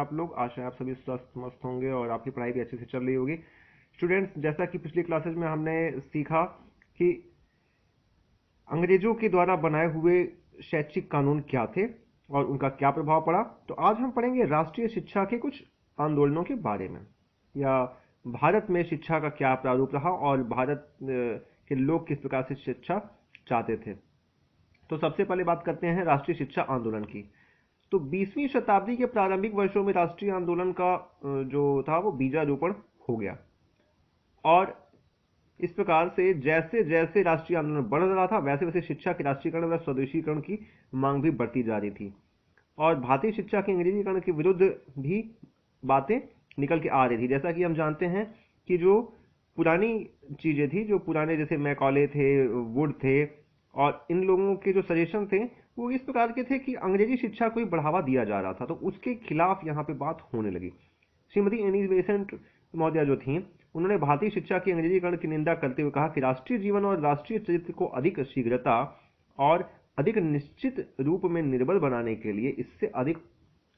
आप लोग? आशा है आप सभी स्वस्थ मस्त होंगे और आपकी पढ़ाई भी अच्छे से चल रही होगी। स्टूडेंट्स, जैसा कि पिछली क्लासेस में हमने सीखा कि अंग्रेजों के द्वारा बनाए हुए शैक्षिक कानून क्या थे और उनका क्या प्रभाव पड़ा, तो आज हम पढ़ेंगे राष्ट्रीय शिक्षा के कुछ आंदोलनों के बारे में, या भारत में शिक्षा का क्या प्रारूप रहा और भारत के लोग किस प्रकार से शिक्षा चाहते थे। तो सबसे पहले बात करते हैं राष्ट्रीय शिक्षा आंदोलन की। तो 20वीं शताब्दी के प्रारंभिक वर्षों में राष्ट्रीय आंदोलन का जो था वो बीजारोपण हो गया, और इस प्रकार से जैसे जैसे राष्ट्रीय आंदोलन बढ़ रहा था वैसे वैसे शिक्षा के राष्ट्रीयकरण व स्वदेशीकरण की मांग भी बढ़ती जा रही थी, और भारतीय शिक्षा के अंग्रेजीकरण के विरुद्ध भी बातें निकल के आ रही थी। जैसा कि हम जानते हैं कि जो पुरानी चीजें थी, जो पुराने जैसे मैकॉले थे, वुड थे, और इन लोगों के जो सजेशन थे वो इस प्रकार के थे कि अंग्रेजी शिक्षा को ही बढ़ावा दिया जा रहा था, तो उसके खिलाफ यहाँ पे बात होने लगी। श्रीमती एनी बेसेंट महोदया जो थी, उन्होंने भारतीय शिक्षा के अंग्रेजीकरण की निंदा करते हुए कहा कि राष्ट्रीय जीवन और राष्ट्रीय चरित्र को अधिक शीघ्रता और अधिक निश्चित रूप में निर्बल बनाने के लिए इससे अधिक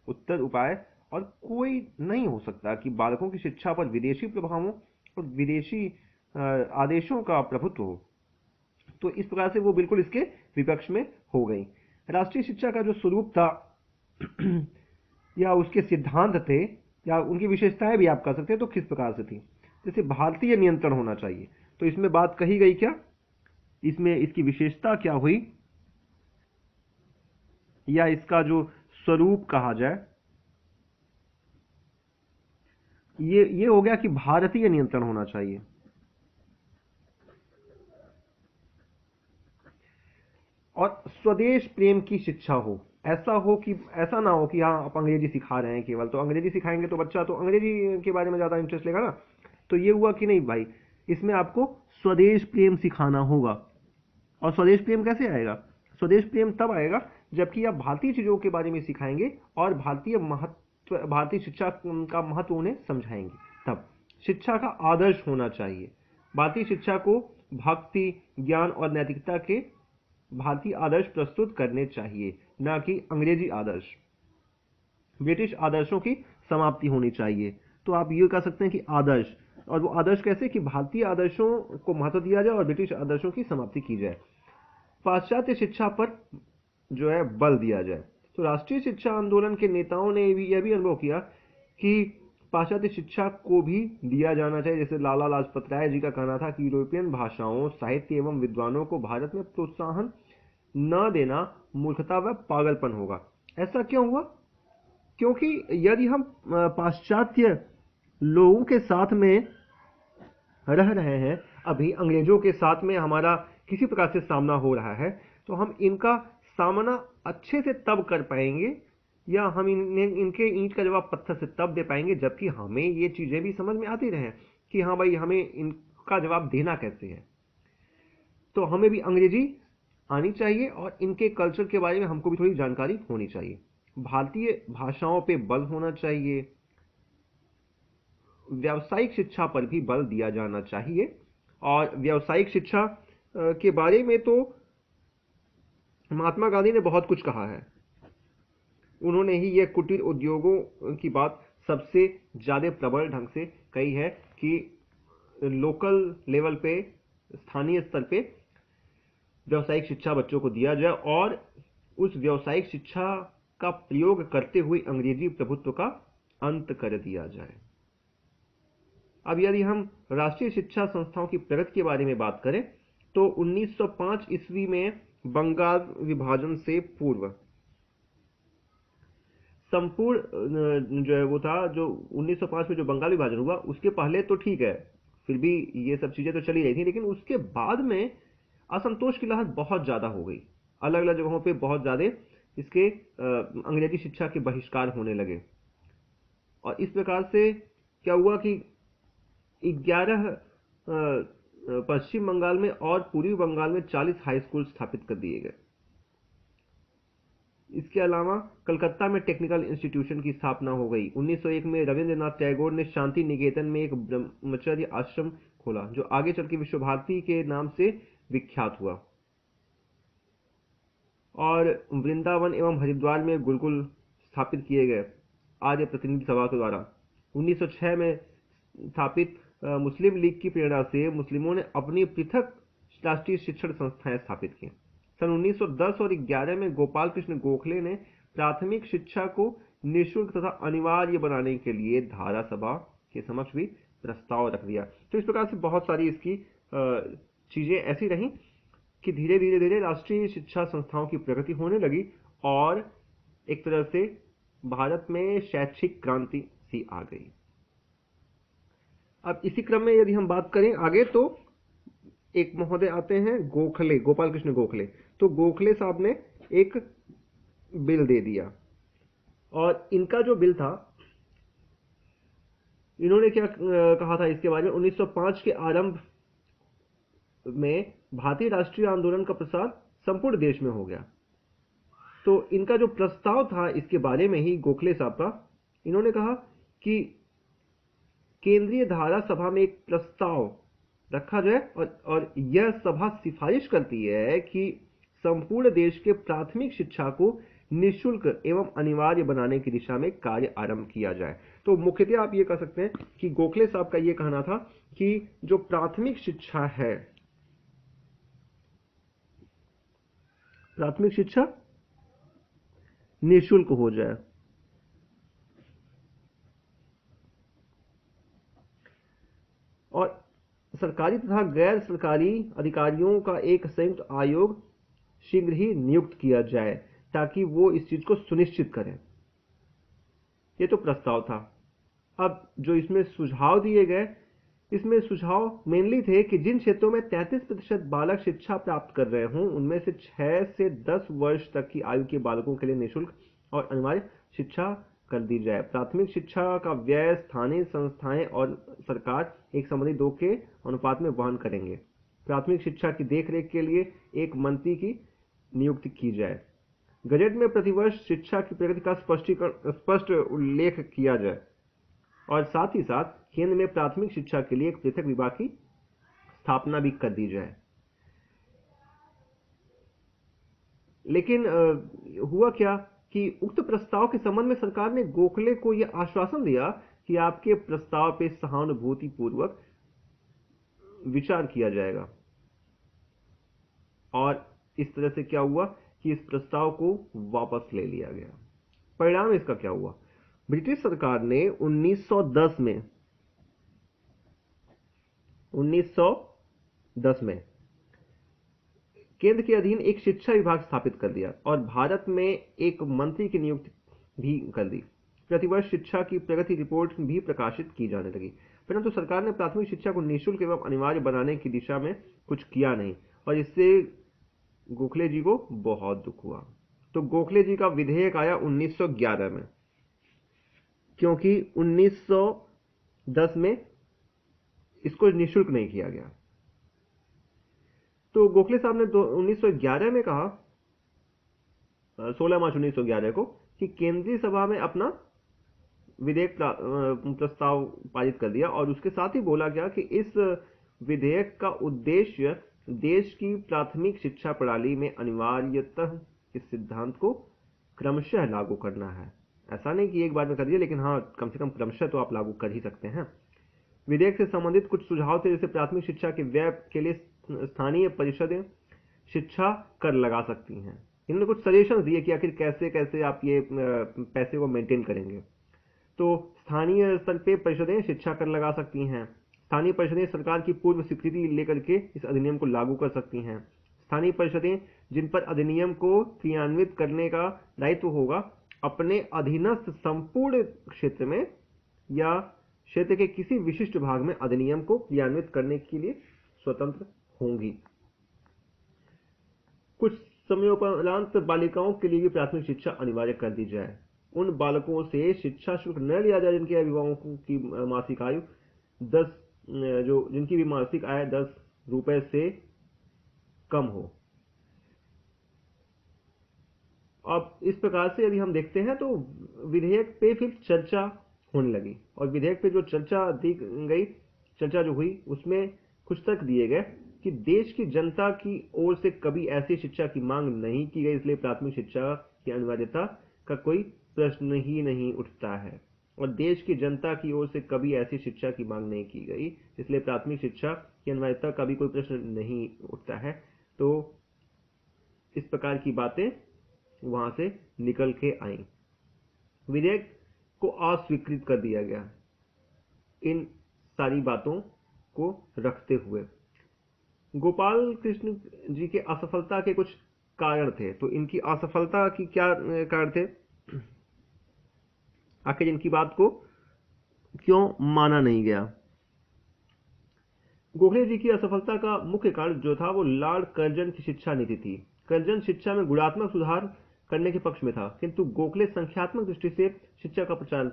उत्तर उपाय और कोई नहीं हो सकता कि बालकों की शिक्षा पर विदेशी प्रभावों और विदेशी आदेशों का प्रभुत्व हो। तो इस प्रकार से वो बिल्कुल इसके विपक्ष में हो गई। राष्ट्रीय शिक्षा का जो स्वरूप था या उसके सिद्धांत थे या उनकी विशेषताएं भी आप कह सकते हैं, तो किस प्रकार से थी। जैसे भारतीय नियंत्रण होना चाहिए, तो इसमें बात कही गई क्या, इसमें इसकी विशेषता क्या हुई, या इसका जो स्वरूप कहा जाए, ये हो गया कि भारतीय नियंत्रण होना चाहिए। और स्वदेश प्रेम की शिक्षा हो, ऐसा ना हो कि हाँ आप अंग्रेजी सिखा रहे हैं केवल, तो अंग्रेजी सिखाएंगे तो बच्चा तो अंग्रेजी के बारे में ज़्यादा इंटरेस्ट लेगा ना। तो ये हुआ कि नहीं भाई, इसमें आपको स्वदेश प्रेम सिखाना होगा। और स्वदेश प्रेम कैसे आएगा? स्वदेश प्रेम तब आएगा जबकि आप भारतीय चीज़ों के बारे में सिखाएंगे और भारतीय शिक्षा का महत्व उन्हें समझाएंगे। तब शिक्षा का आदर्श होना चाहिए। भारतीय शिक्षा को भक्ति, ज्ञान और नैतिकता के भारतीय आदर्श प्रस्तुत करने चाहिए, ना कि अंग्रेजी आदर्श। ब्रिटिश आदर्शों की समाप्ति होनी चाहिए। तो आप ये कह सकते हैं कि आदर्श, और वो आदर्श कैसे कि भारतीय आदर्शों को महत्व दिया जाए और ब्रिटिश आदर्शों की समाप्ति की जाए। पाश्चात्य शिक्षा पर जो है बल दिया जाए। तो राष्ट्रीय शिक्षा आंदोलन के नेताओं ने भी यह भी अनुभव किया कि पाश्चात्य शिक्षा को भी दिया जाना चाहिए। जैसे लाला लाजपत राय जी का कहना था कि यूरोपियन भाषाओं, साहित्य एवं विद्वानों को भारत में प्रोत्साहन न देना मूर्खता व पागलपन होगा। ऐसा क्यों हुआ? क्योंकि यदि हम पाश्चात्य लोगों के साथ में रह रहे हैं, अभी अंग्रेजों के साथ में हमारा किसी प्रकार से सामना हो रहा है, तो हम इनका सामना अच्छे से तब कर पाएंगे, या हम इनके ईंट का जवाब पत्थर से तब दे पाएंगे जबकि हमें ये चीज़ें भी समझ में आती रहे कि हाँ भाई हमें इनका जवाब देना कैसे है। तो हमें भी अंग्रेजी आनी चाहिए और इनके कल्चर के बारे में हमको भी थोड़ी जानकारी होनी चाहिए। भारतीय भाषाओं पे बल होना चाहिए। व्यावसायिक शिक्षा पर भी बल दिया जाना चाहिए, और व्यावसायिक शिक्षा के बारे में तो महात्मा गांधी ने बहुत कुछ कहा है। उन्होंने ही यह कुटीर उद्योगों की बात सबसे ज़्यादा प्रबल ढंग से कही है कि लोकल लेवल पे, स्थानीय स्तर पे व्यावसायिक शिक्षा बच्चों को दिया जाए और उस व्यावसायिक शिक्षा का प्रयोग करते हुए अंग्रेजी प्रभुत्व का अंत कर दिया जाए। अब यदि हम राष्ट्रीय शिक्षा संस्थाओं की प्रगति के बारे में बात करें, तो 1905 ईस्वी में बंगाल विभाजन से पूर्व संपूर्ण जो है वो था, जो 1905 में जो बंगाल विभाजन हुआ उसके पहले तो ठीक है, फिर भी ये सब चीज़ें तो चली रही थी, लेकिन उसके बाद में असंतोष की लहर बहुत ज़्यादा हो गई। अलग अलग जगहों पे बहुत ज़्यादा इसके अंग्रेजी शिक्षा के बहिष्कार होने लगे, और इस प्रकार से क्या हुआ कि 11 पश्चिम बंगाल में और पूर्वी बंगाल में 40 हाई स्कूल स्थापित कर दिए गए। इसके अलावा कलकत्ता में टेक्निकल इंस्टीट्यूशन की स्थापना हो गई। 1901 में रविंद्रनाथ टैगोर ने शांति निकेतन में एक ब्रह्मचर्य आश्रम खोला, जो आगे चल के विश्व भारती के नाम से विख्यात हुआ, और वृंदावन एवं हरिद्वार में गुरुकुल स्थापित किए गए। आर्य प्रतिनिधि सभा के द्वारा। 1906 में स्थापित मुस्लिम लीग की प्रेरणा से मुस्लिमों ने अपनी पृथक राष्ट्रीय शिक्षण संस्थाएं स्थापित की। सन 1910 और 11 में गोपाल कृष्ण गोखले ने प्राथमिक शिक्षा को निःशुल्क तथा अनिवार्य बनाने के लिए धारा सभा के समक्ष भी प्रस्ताव रख दिया। तो इस प्रकार से बहुत सारी इसकी चीजें ऐसी रहीं कि धीरे धीरे धीरे राष्ट्रीय शिक्षा संस्थाओं की प्रगति होने लगी और एक तरह से भारत में शैक्षिक क्रांति सी आ गई। अब इसी क्रम में यदि हम बात करें आगे तो एक महोदय आते हैं गोखले, गोपाल कृष्ण गोखले। तो गोखले साहब ने एक बिल दे दिया और इनका जो बिल था, इन्होंने क्या कहा था इसके बारे में, 1905 के आरंभ में भारतीय राष्ट्रीय आंदोलन का प्रसार संपूर्ण देश में हो गया। तो इनका जो प्रस्ताव था इसके बारे में ही गोखले साहब का, इन्होंने कहा कि केंद्रीय धारा सभा में एक प्रस्ताव रखा जाए और यह सभा सिफारिश करती है कि संपूर्ण देश के प्राथमिक शिक्षा को निःशुल्क एवं अनिवार्य बनाने की दिशा में कार्य आरंभ किया जाए। तो मुख्यतः आप ये कह सकते हैं कि गोखले साहब का ये कहना था कि जो प्राथमिक शिक्षा है, प्राथमिक शिक्षा निःशुल्क हो जाए। और सरकारी तथा गैर सरकारी अधिकारियों का एक संयुक्त आयोग शीघ्र ही नियुक्त किया जाए ताकि वो इस चीज को सुनिश्चित करें। ये तो प्रस्ताव था। अब जो इसमें सुझाव दिए गए, इसमें सुझाव मेनली थे कि जिन क्षेत्रों में 33% बालक शिक्षा प्राप्त कर रहे हों उनमें से 6 से 10 वर्ष तक की आयु के बालकों के लिए निःशुल्क और अनिवार्य शिक्षा कर दी जाए। प्राथमिक शिक्षा का व्यय स्थानीय संस्थाएं और सरकार 1:2 के अनुपात में वहन करेंगे। प्राथमिक शिक्षा की देखरेख के लिए एक मंत्री की नियुक्ति की जाए। गजट में प्रतिवर्ष शिक्षा की प्रगति का स्पष्ट उल्लेख किया जाए और साथ ही साथ केंद्र में प्राथमिक शिक्षा के लिए एक पृथक विभाग की स्थापना भी कर दी जाए। लेकिन हुआ क्या कि उक्त प्रस्ताव के संबंध में सरकार ने गोखले को यह आश्वासन दिया कि आपके प्रस्ताव पे सहानुभूति पूर्वक विचार किया जाएगा। और इस तरह से क्या हुआ कि इस प्रस्ताव को वापस ले लिया गया। परिणाम इसका क्या हुआ? ब्रिटिश सरकार ने 1910 में केंद्र के अधीन एक शिक्षा विभाग स्थापित कर दिया और भारत में एक मंत्री की नियुक्ति भी कर दी। प्रतिवर्ष शिक्षा की प्रगति रिपोर्ट भी प्रकाशित की जाने लगी, परंतु सरकार ने प्राथमिक शिक्षा को निःशुल्क एवं अनिवार्य बनाने की दिशा में कुछ किया नहीं और इससे गोखले जी को बहुत दुख हुआ। तो गोखले जी का विधेयक आया 1911 में, क्योंकि 1910 में इसको निःशुल्क नहीं किया गया। तो गोखले साहब ने 1911 में कहा, 16 मार्च 1911 को, कि केंद्रीय सभा में अपना विधेयक प्रस्ताव पारित कर दिया और उसके साथ ही बोला गया कि इस विधेयक का उद्देश्य देश की प्राथमिक शिक्षा प्रणाली में अनिवार्यतः इस सिद्धांत को क्रमशः लागू करना है। ऐसा नहीं कि एक बार में कर दिया, लेकिन हाँ, कम से कम क्रमशः तो आप लागू कर ही सकते हैं। विधेयक से संबंधित कुछ सुझाव थे, जैसे प्राथमिक शिक्षा के व्यय के लिए स्थानीय परिषदें शिक्षा कर लगा सकती हैं। इन्होंने कुछ सजेशन दिए कि आखिर कैसे कैसे आप ये पैसे को मेंटेन करेंगे। तो स्थानीय स्तर पे परिषदें शिक्षा कर लगा सकती हैं। स्थानीय परिषदें सरकार की पूर्व स्वीकृति लेकर के इस अधिनियम को लागू कर सकती हैं। स्थानीय परिषदें जिन पर अधिनियम को क्रियान्वित करने का दायित्व होगा, अपने अधीनस्थ संपूर्ण क्षेत्र में या क्षेत्र के किसी विशिष्ट भाग में अधिनियम को क्रियान्वित करने के लिए स्वतंत्र होंगी। कुछ समयोपरांत बालिकाओं के लिए भी प्राथमिक शिक्षा अनिवार्य कर दी जाए। उन बालकों से शिक्षा शुल्क न लिया जाए जिनके अभिभावकों की मासिक आयु 10 जिनकी भी मासिक आय 10 रुपए से कम हो। अब इस प्रकार से यदि हम देखते हैं तो विधेयक पे फिर चर्चा होने लगी और विधेयक पे जो चर्चा दी गई, चर्चा जो हुई, उसमें कुछ तर्क दिए गए कि देश की जनता की ओर से कभी ऐसी शिक्षा की मांग नहीं की गई, इसलिए प्राथमिक शिक्षा की अनिवार्यता का कोई प्रश्न ही नहीं उठता है और देश की जनता की ओर से कभी ऐसी शिक्षा की मांग नहीं की गई, इसलिए प्राथमिक शिक्षा की अनिवार्यता का भी कोई प्रश्न नहीं उठता है। तो इस प्रकार की बातें वहां से निकल के आई। विधेयक को अस्वीकृत कर दिया गया इन सारी बातों को रखते हुए। गोपाल कृष्ण जी के असफलता के कुछ कारण थे, तो इनकी असफलता की क्या कारण थे, आखिर इनकी बात को क्यों माना नहीं गया। गोखले जी की असफलता का मुख्य कारण जो था वो लॉर्ड कर्जन की शिक्षा नीति थी। कर्जन शिक्षा में गुणात्मक सुधार करने के पक्ष में था, किंतु गोखले संख्यात्मक दृष्टि से शिक्षा का प्रचार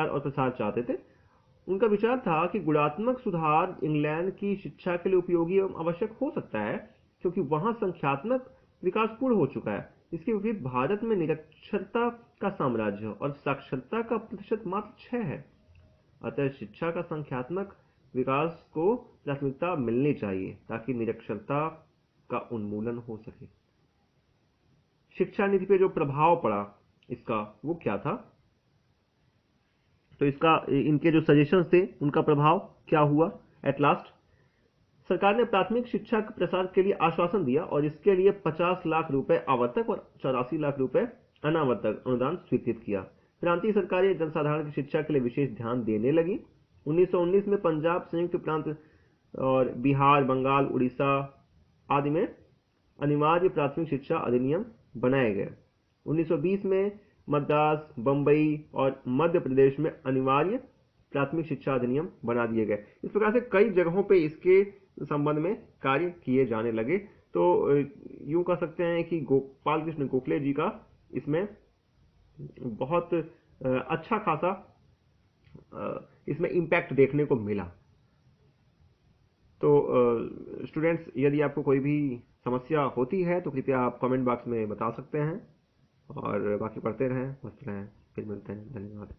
और प्रसार चाहते थे। उनका विचार था कि गुणात्मक सुधार इंग्लैंड की शिक्षा के लिए उपयोगी एवं आवश्यक हो सकता है, क्योंकि वहां संख्यात्मक विकास पूर्ण हो चुका है। इसके विपरीत भारत में निरक्षरता का साम्राज्य और साक्षरता का प्रतिशत मात्र 6 है। अतः शिक्षा का संख्यात्मक विकास को प्राथमिकता मिलनी चाहिए ताकि निरक्षरता का उन्मूलन हो सके। शिक्षा नीति पे जो प्रभाव पड़ा इसका वो क्या था, तो इसका इनके जो सजेशंस थे उनका प्रभाव क्या हुआ। एट लास्ट सरकार ने प्राथमिक शिक्षा के प्रसार के लिए आश्वासन दिया और इसके लिए 50 लाख रुपए आवर्तक और 84 लाख रुपए अनावर्तक अनुदान स्वीकृत किया। प्रांतीय सरकारें जनसाधारण की शिक्षा के लिए विशेष ध्यान देने लगी। 1919 में पंजाब, संयुक्त प्रांत और बिहार, बंगाल, उड़ीसा आदि में अनिवार्य प्राथमिक शिक्षा अधिनियम बनाए गए। 1920 में मद्रास, बंबई और मध्य प्रदेश में अनिवार्य प्राथमिक शिक्षा अधिनियम बना दिए गए। इस प्रकार से कई जगहों पे इसके संबंध में कार्य किए जाने लगे। तो यूं कह सकते हैं कि गोपाल कृष्ण गोखले जी का इसमें बहुत अच्छा खासा इसमें इम्पैक्ट देखने को मिला। तो स्टूडेंट्स, यदि आपको कोई भी समस्या होती है तो कृपया आप कमेंट बॉक्स में बता सकते हैं और बाकी पढ़ते रहें, मस्त रहें। फिर मिलते हैं, धन्यवाद।